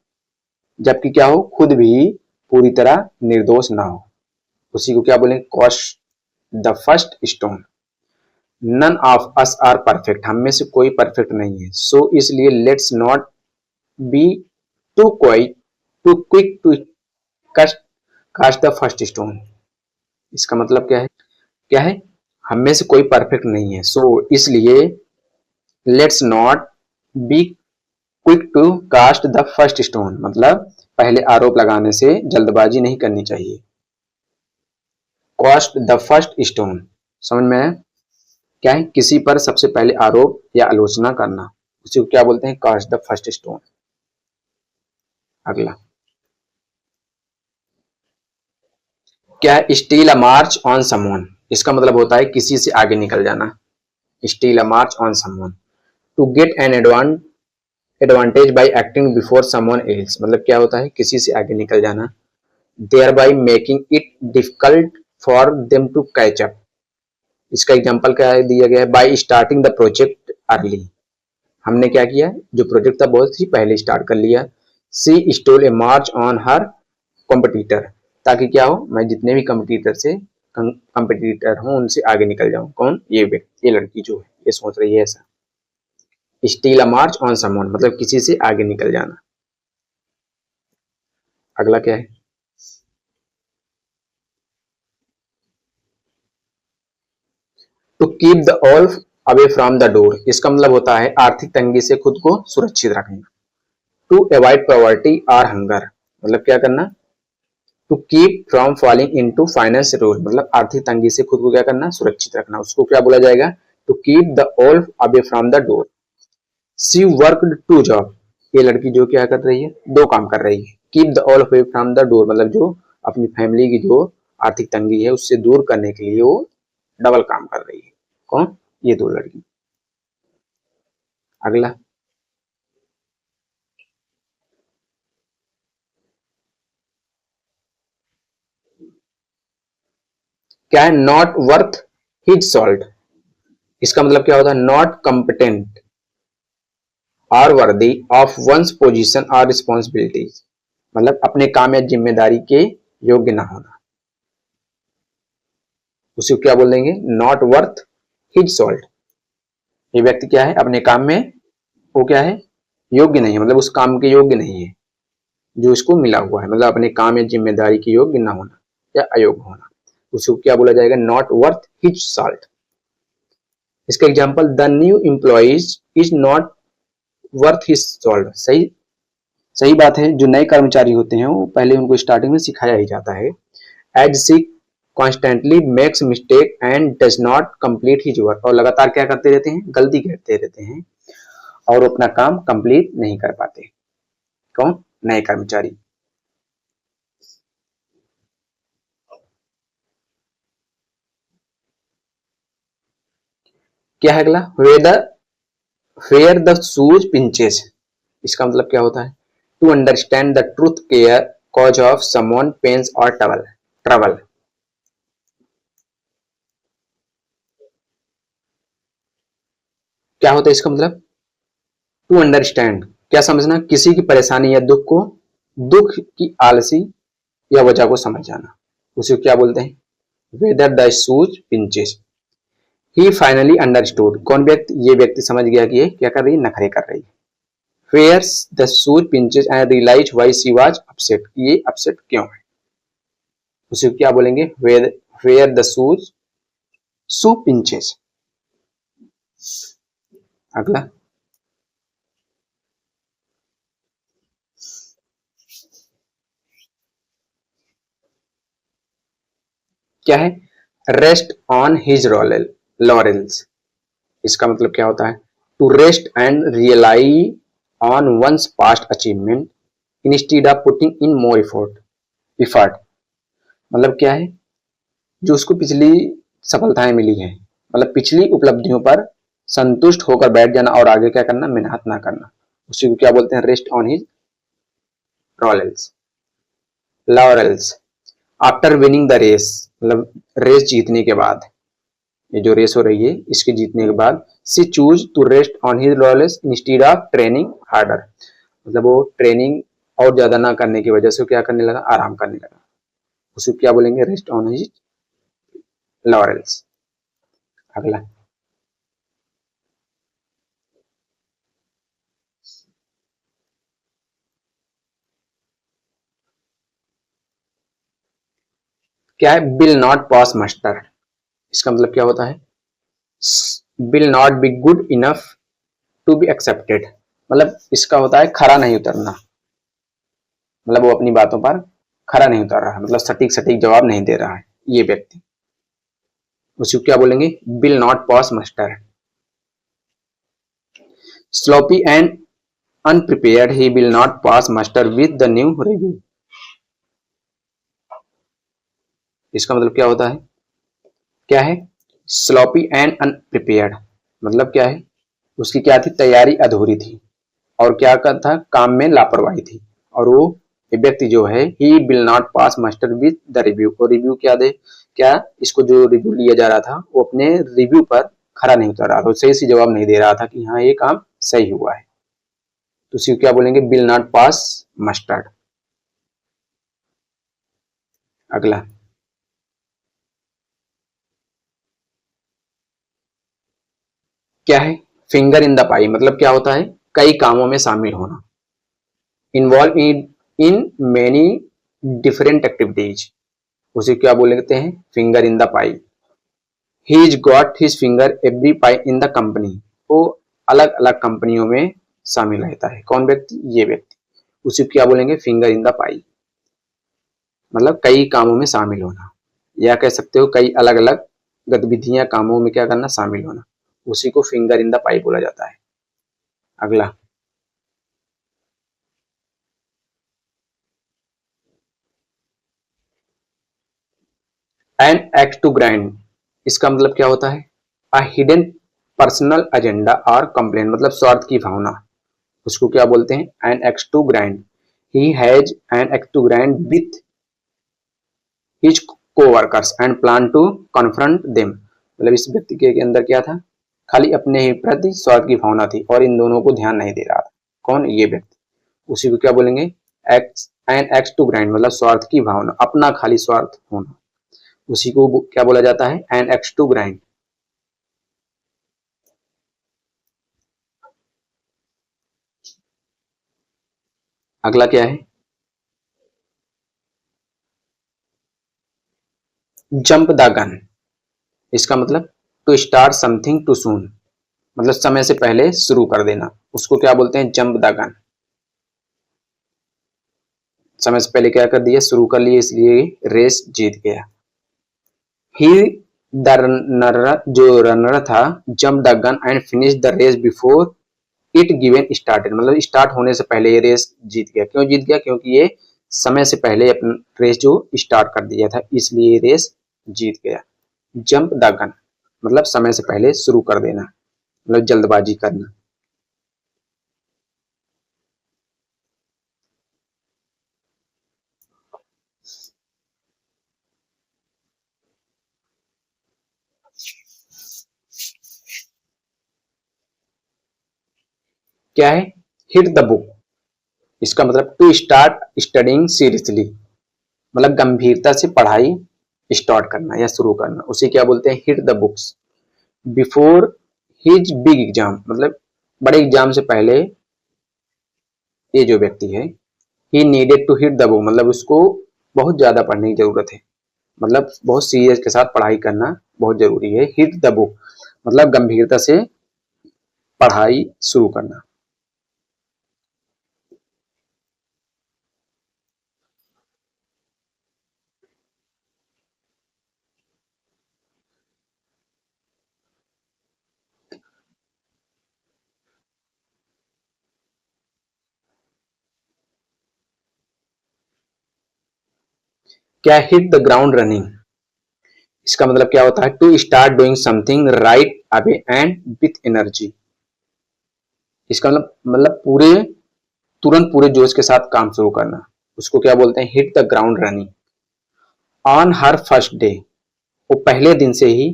जबकि क्या हो, खुद भी पूरी तरह निर्दोष ना हो, उसी को क्या बोलेंगे, cast the first stone. None of us are perfect, हम में से कोई परफेक्ट नहीं है, सो इसलिए let's not be too quick to cast cast the first stone, इसका मतलब क्या है, क्या है, हम में से कोई परफेक्ट नहीं है, सो इसलिए let's not be quick to cast the first stone, मतलब पहले आरोप लगाने से जल्दबाजी नहीं करनी चाहिए। कास्ट द फर्स्ट स्टोन, समझ में है, क्या है, किसी पर सबसे पहले आरोप या आलोचना करना, उसी को क्या बोलते हैं, कास्ट द फर्स्ट स्टोन। अगला क्या है, steal a march on someone, इसका मतलब होता है किसी से आगे निकल जाना, steal a march on someone, to get an advantage by acting before someone else, मतलब क्या होता है, किसी से आगे निकल जाना, thereby making it difficult for them to catch up, इसका एग्जांपल क्या है, दिया गया है, by starting the project early, हमने क्या किया, जो प्रोजेक्ट था बहुत ही पहले स्टार्ट कर लिया, she stole a march on her competitor, ताकि क्या हो, मैं जितने भी कंपटीटर हूं उनसे आगे निकल जाऊं, कौन, ये व्यक्ति, ये लड़की जो है ये सोच रही है ऐसा, steal a march on someone, मतलब किसी से आगे निकल जाना। अगला क्या है, to keep the wolf away from the door, इसका मतलब होता है आर्थिक तंगी से खुद को सुरक्षित रखना, टू अवॉइड पॉवर्टी और हंगर, मतलब क्या करना, to keep from falling into financial ruin, मतलब आर्थिक तंगी से खुद को क्या करना, सुरक्षित रखना, उसको क्या बोला जाएगा, to keep the wolf away from the door. She worked two job, ये लड़की जो क्या कर रही है, दो काम कर रही है, keep the all away from the door, मतलब जो अपनी फैमिली की जो आर्थिक तंगी है उससे दूर करने के लिए वो डबल काम कर रही है। कौन? ये दो लड़की। अगला क्या है? Not worth his salt. इसका मतलब क्या होता है? नॉट कॉम्पिटेंट और वर्दी ऑफ वंस पोजीशन और रिस्पॉन्सिबिलिटीज, मतलब अपने काम या जिम्मेदारी के योग्य ना होना, उसे क्या बोल देंगे? Not worth his salt. ये व्यक्ति क्या है? अपने काम में वो क्या है? योग्य नहीं है, मतलब उस काम के योग्य नहीं है जो इसको मिला हुआ है, मतलब अपने काम या जिम्मेदारी के योग्य ना होना या अयोग्य होना, उसको क्या बोला जाएगा? Not worth his salt. इसका example, the new employees is not worth his salt. सही सही बात है। जो नए कर्मचारी होते हैं वो पहले उनको स्टार्टिंग में सिखाया ही जाता है। As she constantly makes mistake and does not complete his work, और लगातार क्या करते रहते हैं? गलती करते रहते हैं और वो अपना काम कंप्लीट नहीं कर पाते। कौन? नए कर्मचारी। क्या है अगला? Where the shoes pinches. इसका मतलब क्या होता है? To understand the truth care cause of someone pains और ट्रबल। क्या होता है इसका मतलब? टू अंडरस्टैंड, क्या समझना? किसी की परेशानी या दुख को, दुख की आलसी या वजह को समझ जाना, उसे क्या बोलते हैं? Whether the shoes pinches. He finally understood. कौन व्यक्ति? ये व्यक्ति समझ गया कि ये क्या कर रही है? नखरे कर रही है। Where's the shoes pinches and realise why she was upset. ये अपसेट क्यों है? उसे क्या बोलेंगे? Where the shoe pinches. अगला क्या है? Rest on his laurels. इसका मतलब क्या होता है? To rest and rely on one's past achievement instead of putting in more effort. मतलब क्या है? जो उसको पिछली सफलताएं मिली हैं, मतलब पिछली उपलब्धियों पर संतुष्ट होकर बैठ जाना और आगे क्या करना? मेहनत ना करना, उसी को क्या बोलते हैं? Rest on his laurels. Laurels. After winning the race, मतलब रेस जीतने के बाद, ये जो रेस हो रही है इसके जीतने के बाद, she choose to rest on his laurels instead of training harder, मतलब वो ट्रेनिंग और ज्यादा ना करने की वजह से क्या करने लगा? आराम करने लगा, उसे क्या बोलेंगे? Rest on his laurels. अगला क्या है? Will not pass muster. इसका मतलब क्या होता है? Will not be good enough to be accepted, मतलब इसका होता है खरा नहीं उतरना, मतलब वो अपनी बातों पर खरा नहीं उतर रहा है, मतलब सटीक सटीक जवाब नहीं दे रहा है ये व्यक्ति, उसको क्या बोलेंगे? Will not pass master. Sloppy and अनप्रिपेयर्ड, he will not pass master with the new review. इसका मतलब क्या होता है? क्या है? स्लोपी एंड अनप्रिपेयर्ड, मतलब क्या है? उसकी क्या थी? तैयारी अधूरी थी और क्या कर था? काम में लापरवाही थी, और वो ये व्यक्ति जो है he will not pass master with the review, और रिव्यू क्या दे? क्या इसको जो रिव्यू लिया जा रहा था वो अपने रिव्यू पर खरा नहीं उतर रहा था, सही से जवाब नहीं दे रहा था कि हाँ ये काम सही हुआ है, तो उसी को क्या बोलेंगे? Will not pass mustard. अगला क्या है? फिंगर इन द पाई, मतलब क्या होता है? कई कामों में शामिल होना, involve in many different activities, उसे क्या बोलते हैं? Finger in the pi. He's got his finger every pie in the company, वो अलग अलग कंपनियों में शामिल रहता है। कौन व्यक्ति? ये व्यक्ति, उसे क्या बोलेंगे? फिंगर इन द पाई, मतलब कई कामों में शामिल होना, या कह सकते हो कई अलग अलग गतिविधियां कामों में क्या करना? शामिल होना, उसी को फिंगर इन द पाई बोला जाता है। अगला एन एक्ट टू ग्राइंड, इसका मतलब क्या होता है? अ हिडन पर्सनल एजेंडा और कंप्लेन, मतलब स्वार्थ की भावना, उसको क्या बोलते हैं? An axe to grind, he has an axe to grind with his coworkers and plan to confront them, मतलब इस व्यक्ति के अंदर क्या था? खाली अपने ही प्रति स्वार्थ की भावना थी और इन दोनों को ध्यान नहीं दे रहा था। कौन? ये व्यक्ति। उसी को क्या बोलेंगे? Axe an axe to grind, मतलब स्वार्थ की भावना, अपना खाली स्वार्थ होना, उसी को क्या बोला जाता है? An axe to grind. अगला क्या है? जंप द गन, इसका मतलब to start something too soon, मतलब समय से पहले शुरू कर देना, उसको क्या बोलते हैं? Jump the gun. समय से पहले क्या कर दिया? शुरू कर लिए, इसलिए रेस जीत गया। ही द रनर, जो रनर था, jump the gun and finish the race before it given started, मतलब स्टार्ट होने से पहले ये रेस जीत गया। क्यों जीत गया? क्योंकि ये समय से पहले अपना रेस जो स्टार्ट कर दिया था, इसलिए ये रेस जीत गया। जंप द गन मतलब समय से पहले शुरू कर देना, मतलब जल्दबाजी करना। क्या है? हिट द बुक, इसका मतलब टू स्टार्ट स्टडिंग सीरियसली, मतलब गंभीरता से पढ़ाई स्टार्ट करना या शुरू करना, उसे क्या बोलते हैं? Hit the books before his big exam, मतलब बड़े एग्जाम से पहले ये जो व्यक्ति है, he needed to hit the book, मतलब उसको बहुत ज्यादा पढ़ने की जरूरत है, मतलब बहुत सीरियस के साथ पढ़ाई करना बहुत जरूरी है। हिट द बुक मतलब गंभीरता से पढ़ाई शुरू करना। क्या? हिट द ग्राउंड रनिंग, इसका मतलब क्या होता है? To start doing something right away and with energy, इसका मतलब पूरे तुरंत पूरे जोश के साथ काम शुरू करना, उसको क्या बोलते हैं? Hit the ground running. On her first day, वो पहले दिन से ही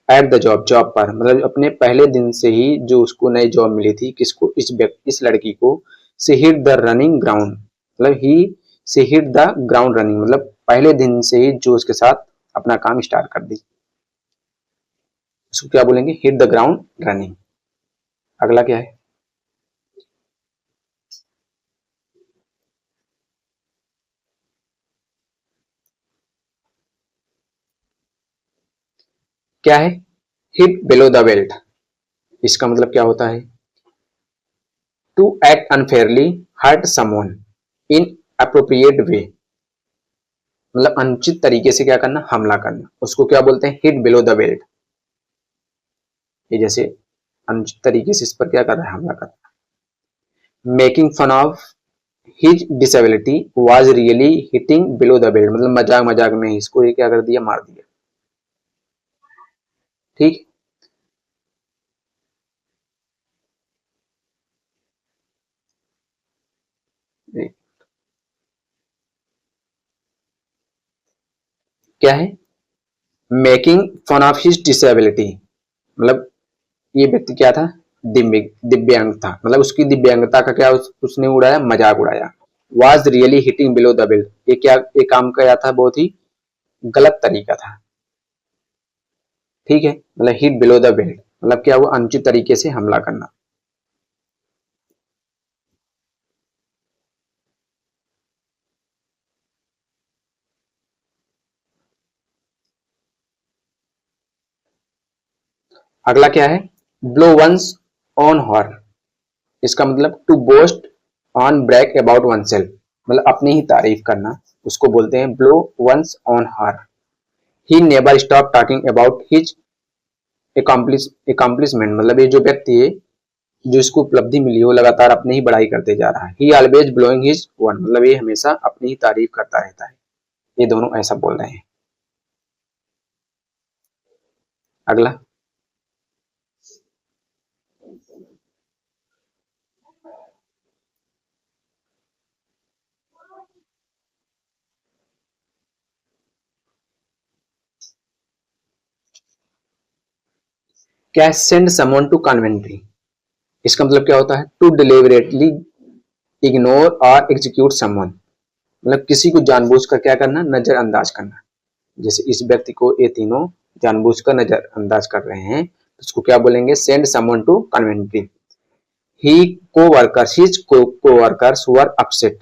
एट द जॉब, जॉब पर, मतलब अपने पहले दिन से ही जो उसको नई जॉब मिली थी, किसको? इस लड़की को। से हिट द रनिंग ग्राउंड, मतलब ही से हिट द ग्राउंड रनिंग, मतलब पहले दिन से ही जोश के साथ अपना काम स्टार्ट कर दी, उसको क्या बोलेंगे? Hit the ground running. अगला क्या है? क्या है? हिट बिलो द बेल्ट, इसका मतलब क्या होता है? To act unfairly, hurt someone in appropriate way, मतलब अनुचित तरीके से क्या करना? हमला करना, उसको क्या बोलते हैं? Hit below the belt. ये जैसे अनुचित तरीके से इस पर क्या कर रहा है? हमला कर रहा है। Making fun of his disability was really hitting below the belt, मतलब मजाक मजाक में इसको ये क्या कर दिया? मार दिया। ठीक। क्या है? Making fun of his disability, मतलब ये व्यक्ति क्या था? दिव्यांग था, मतलब उसकी दिव्यांगता का क्या उसने उड़ाया? मजाक उड़ाया। Was really hitting below the belt, ये क्या? ये काम किया था बहुत ही गलत तरीका था। ठीक है, मतलब हिट बिलो द बेल्ट मतलब क्या हुआ? अनुचित तरीके से हमला करना। अगला क्या है? ब्लो वंस ऑन हॉर, इसका मतलब to boast on brag about oneself, मतलब अपनी ही तारीफ करना, उसको बोलते हैं blow one's own horn. He never stop talking about his accomplishment, मतलब ये जो व्यक्ति है, जो इसको उपलब्धि मिली है, वो लगातार अपनी ही बढ़ाई करते जा रहा है। ही ऑलवेज ब्लोइंग हिज वन, मतलब ये हमेशा अपनी ही तारीफ करता रहता है। ये दोनों ऐसा बोल रहे हैं। अगला, क्या है सेंड समवन टू कन्वेंट्री। इसका मतलब क्या होता है टू डिलिबरेटली इग्नोर और एग्जीक्यूट समवन, मतलब किसी को जानबूझकर क्या करना, नजरअंदाज करना। जैसे इस व्यक्ति को ये तीनों जानबूझकर नजरअंदाज कर रहे हैं, तो उसको क्या बोलेंगे, send someone to Coventry. He coworkers, his coworkers were upset,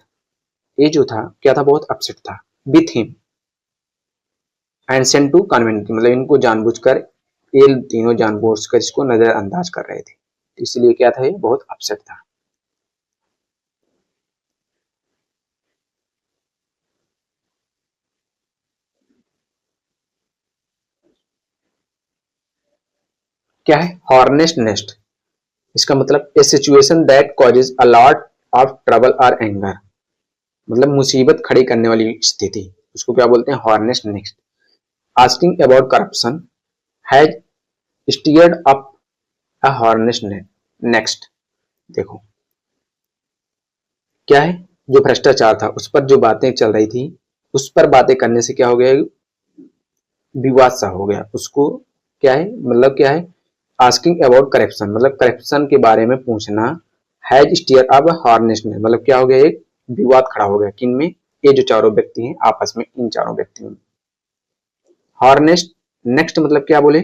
ये जो था क्या था, बहुत अपसेट था with him and send to Coventry, मतलब इनको जानबूझकर, ये तीनों जानबूझकर इसको नजरअंदाज कर रहे थे, इसलिए क्या था, ये बहुत अपसेट था। क्या है हॉर्नेस्ट नेस्ट। इसका मतलब a situation that causes a lot of trouble और एंगर, मतलब मुसीबत खड़ी करने वाली स्थिति, उसको क्या बोलते हैं, hornet's nest. Asking about corruption has stirred up a hornet's next. देखो क्या है, जो भ्रष्टाचार था उस पर जो बातें चल रही थी, उस पर बातें करने से क्या हो गया, विवाद सा हो गया। उसको क्या है, मतलब क्या है, आस्किंग अबाउट करप्शन, मतलब करप्शन के बारे में पूछना। हैज स्टीयर अब हॉर्नेस्ट में, मतलब क्या हो गया, एक विवाद खड़ा हो गया किन में, ये जो चारों व्यक्ति हैं आपस में, इन चारों व्यक्तियों में। हॉर्नेस्ट नेक्स्ट मतलब क्या बोले,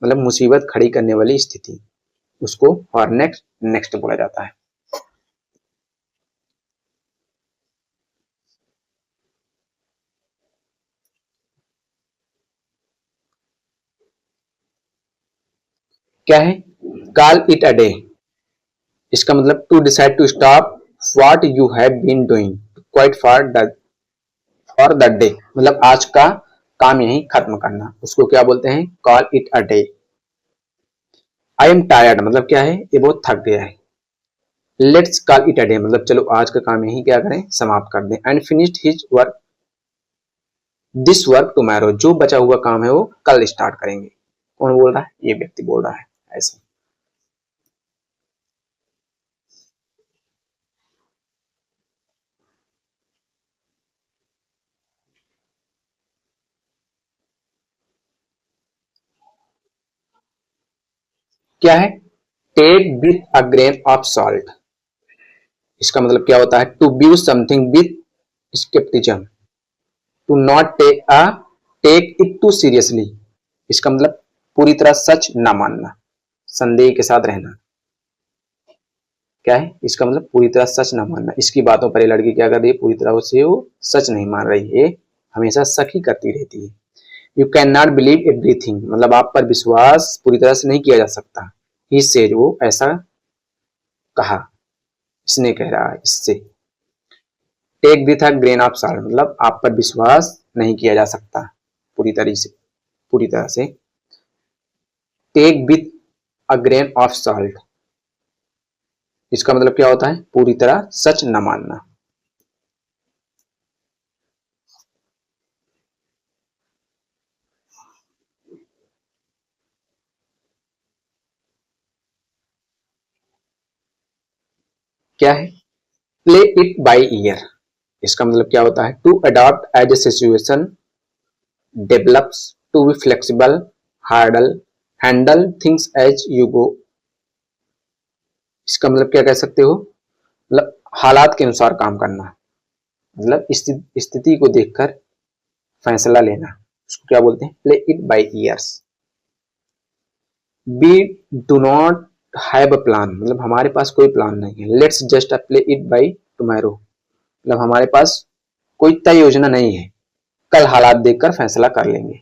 मतलब मुसीबत खड़ी करने वाली स्थिति, उसको हॉर्नेस्ट नेक्स्ट बोला जाता है। क्या है कॉल इट अ डे। इसका मतलब to decide to stop what you have been doing quite for the day, मतलब आज का काम यही खत्म करना, उसको क्या बोलते हैं, call it a day. I am tired मतलब क्या है, ये बहुत थक गया है। Let's call it a day मतलब चलो आज का काम यही क्या करें, समाप्त कर दें। And finished his work this work tomorrow, जो बचा हुआ काम है वो कल स्टार्ट करेंगे। कौन बोल रहा है, ये व्यक्ति बोल रहा है ऐसे। क्या है take with a grain of salt. इसका मतलब क्या होता है, to view something with scepticism, to not take it too seriously. इसका मतलब पूरी तरह सच ना मानना, संदेह के साथ रहना। क्या है, इसका मतलब पूरी तरह सच ना मानना, इसकी बातों पर ये लड़की क्या कर रही है, पूरी तरह से वो सच नहीं मान रही है, हमेशा शक ही करती रहती है। You can not believe everything, मतलब आप पर विश्वास पूरी तरह से नहीं किया जा सकता। ही सेड, वो ऐसा कहा, इसने कह रहा है इससे। Take with a grain of salt मतलब आप पर विश्वास नहीं किया जा सकता पूरी तरह से। Take with a grain of salt, इसका मतलब क्या होता है, पूरी तरह सच न मानना। क्या है प्ले इट बाय ईयर। इसका मतलब क्या होता है, to adopt as a situation develops, to be flexible, hurdle handle things as you go. इसका मतलब क्या कह सकते हो, मतलब हालात के अनुसार काम करना, मतलब स्थिति को देखकर फैसला लेना, उसको क्या बोलते हैं, play it by ears. We do not have a plan मतलब हमारे पास कोई प्लान नहीं है। Let's just play it by tomorrow, मतलब हमारे पास कोई तय योजना नहीं है, कल हालात देखकर फैसला कर लेंगे।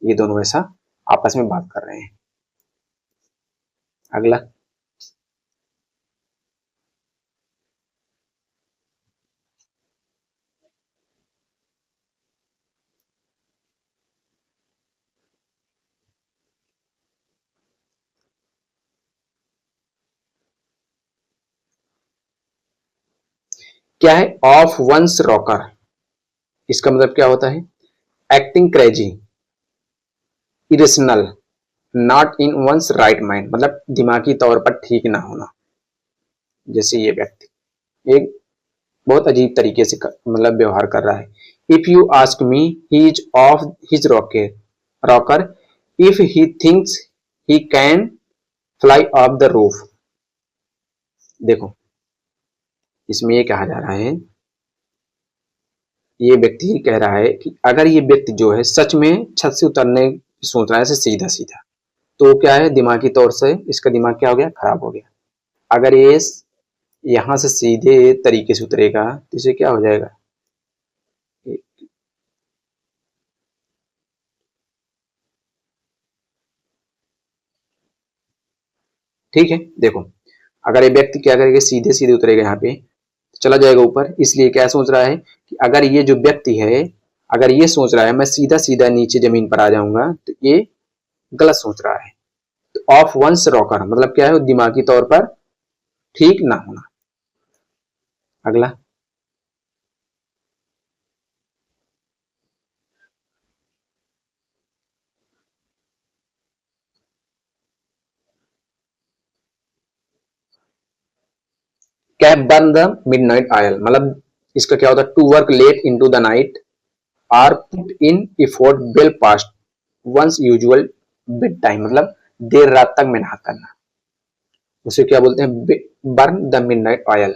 ये दोनों ऐसा आपस में बात कर रहे हैं। अगला, क्या है ऑफ वंस रॉकर। इसका मतलब क्या होता है, acting crazy, irrational, not in one's right mind, मतलब दिमागी तौर पर ठीक ना होना। जैसे ये व्यक्ति एक बहुत अजीब तरीके से मतलब व्यवहार कर रहा है। If you ask me, he is of his rocker if he thinks he can fly of the roof. देखो इसमें ये कहा जा रहा है, ये व्यक्ति कह रहा है कि अगर ये व्यक्ति जो है सच में छत से उतरने की सोच रहा है, सीधा सीधा, तो क्या है, दिमागी तौर से इसका दिमाग क्या हो गया, खराब हो गया। अगर ये यहां से सीधे तरीके से उतरेगा तो इसे क्या हो जाएगा, ठीक है। देखो अगर ये व्यक्ति क्या करेगा, सीधे सीधे उतरेगा यहाँ पे, चला जाएगा ऊपर। इसलिए क्या सोच रहा है कि अगर ये जो व्यक्ति है, अगर ये सोच रहा है मैं सीधा सीधा नीचे जमीन पर आ जाऊंगा, तो ये गलत सोच रहा है। तो ऑफ वंस रॉकर मतलब क्या है, दिमागी तौर पर ठीक ना होना। अगला, cap burn the midnight oil, मतलब इसका क्या होता है, to work late into the night or put in effort well past one's usual bedtime, मतलब देर रात तक मेहनत करना। उसे क्या बोलते हैं, burn the midnight oil.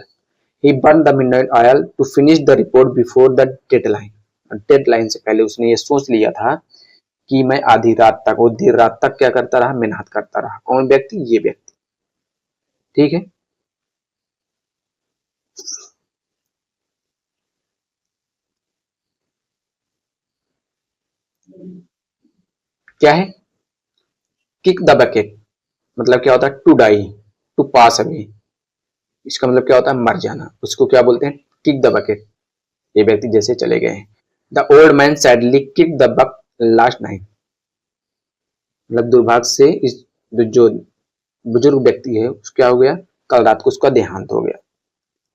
He burn the midnight oil to finish the report before the deadline. Deadline से पहले उसने ये सोच लिया था कि मैं आधी रात तक और देर रात तक क्या करता रहा, मेहनत करता रहा। कौन व्यक्ति, ये व्यक्ति, ठीक है। क्या है, किक द बकेट, मतलब क्या होता है, to die, to pass away. इसका मतलब क्या होता है, मर जाना। उसको क्या बोलते हैं, किक द बकेट। ये व्यक्ति जैसे चले गए हैं। The old man sadly kick the buck last night, मतलब दुर्भाग्य से इस जो बुजुर्ग व्यक्ति है उसको क्या हो गया, कल रात को उसका देहांत हो गया।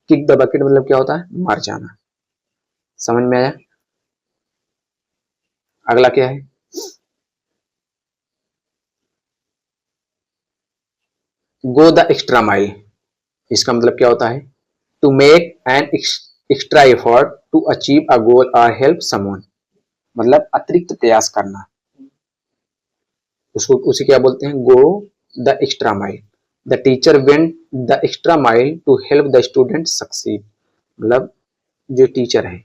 किक द बकेट मतलब क्या होता है, मर जाना। समझ में आया। अगला क्या है, गो द एक्स्ट्रा माइल। इसका मतलब क्या होता है, to make an extra effort to achieve a goal और हेल्प समवन, मतलब अतिरिक्त प्रयास करना। उसको उसे क्या बोलते हैं, go the extra mile. The teacher went the extra mile to help the student succeed, मतलब जो टीचर है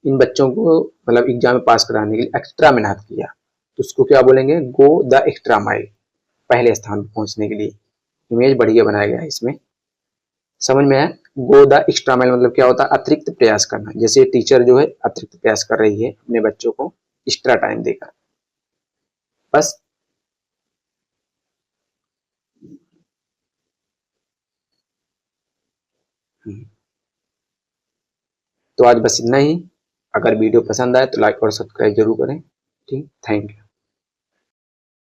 इन बच्चों को मतलब एग्जाम में पास कराने के लिए एक्स्ट्रा मेहनत किया, तो उसको क्या बोलेंगे, गो द एक्स्ट्रा माइल, पहले स्थान पर पहुंचने के लिए। इमेज बढ़िया बनाया गया है इसमें, समझ में आया। गो द एक्स्ट्रा माइल मतलब क्या होता है, अतिरिक्त प्रयास करना। जैसे टीचर जो है अतिरिक्त प्रयास कर रही है अपने बच्चों को एक्स्ट्रा टाइम देकर, बस। तो आज बस इतना ही। अगर वीडियो पसंद आए तो लाइक और सब्सक्राइब जरूर करें। ठीक, थैंक यू।